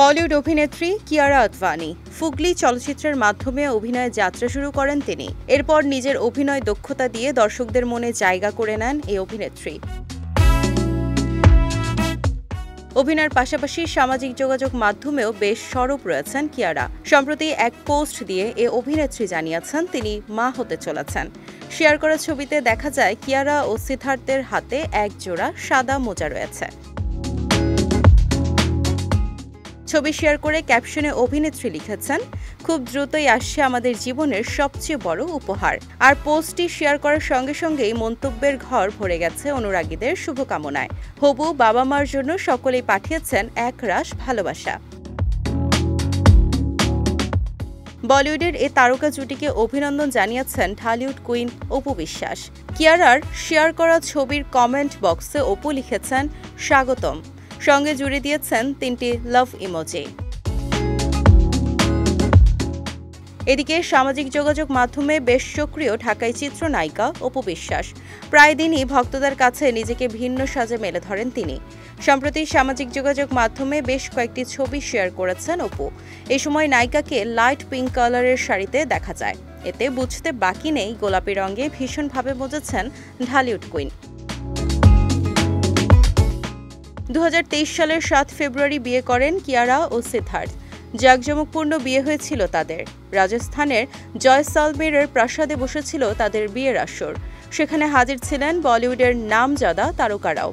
বলিউড অভিনেত্রী কিয়ারা আদভানি ফুগলি চলচ্চিত্রের মাধ্যমে অভিনয়ের যাত্রা শুরু করেন তিনি। এরপর নিজের অভিনয় দক্ষতা দিয়ে দর্শকদের মনে জায়গা করে নেন এই অভিনেত্রী। অভিনয়ের পাশাপাশি সামাজিক যোগাযোগ মাধ্যমেও বেশ সরব রয়েছেন কিয়ারা। সম্প্রতি এক পোস্ট দিয়ে এ অভিনেত্রী জানিয়েছেন তিনি মা হতে চলেছেন। শেয়ার করা ছবিতে দেখা যায় কিয়ারা ও সিদ্ধার্থের হাতে এক জোড়া সাদা মোজা রয়েছে। ছবি শেয়ার করে ক্যাপশনে অভিনেত্রী লিখেছেন, খুব দ্রুতই আসছে আমাদের জীবনের সবচেয়ে বড় উপহার। আর পোস্টটি শেয়ার করার সঙ্গে সঙ্গেই মন্তব্যের ঘর ভরে গেছে অনুরাগীদের শুভকামনায়। হবু বাবা মার জন্য সকলেই পাঠিয়েছেন একরাশ ভালোবাসা। বলিউডের এ তারকা জুটিকে অভিনন্দন জানিয়েছেন ঢালিউড কুইন অপু বিশ্বাস। কিয়ারার শেয়ার করা ছবির কমেন্ট বক্সে অপু লিখেছেন স্বাগতম, সঙ্গে জুড়ে দিয়েছেন 3টি লাভ ইমোজি। এদিকে সামাজিক যোগাযোগ মাধ্যমে বেশ সক্রিয় ঢাকাই চিত্রনায়িকা অপু বিশ্বাস। প্রায় দিনই ভক্তদের কাছে নিজেকে ভিন্ন সাজে মেলে ধরেন তিনি। সম্প্রতি সামাজিক যোগাযোগ মাধ্যমে বেশ কয়েকটি ছবি শেয়ার করেছেন অপু। এ সময় নায়িকাকে লাইট পিঙ্ক কালারের শাড়িতে দেখা যায়। এতে বুঝতে বাকি নেই গোলাপি রঙে ভীষণভাবে মজেছেন ঢালিউড কুইন। 2023 সালের 7 ফেব্রুয়ারি বিয়ে করেন কিয়ারা ও সিদ্ধার্থ। জাঁকজমকপূর্ণ বিয়ে হয়েছিল তাদের। রাজস্থানের জয়সালমেরের প্রাসাদে বসেছিল তাদের বিয়ের আসর। সেখানে হাজির ছিলেন বলিউডের নামজাদা তারকারাও।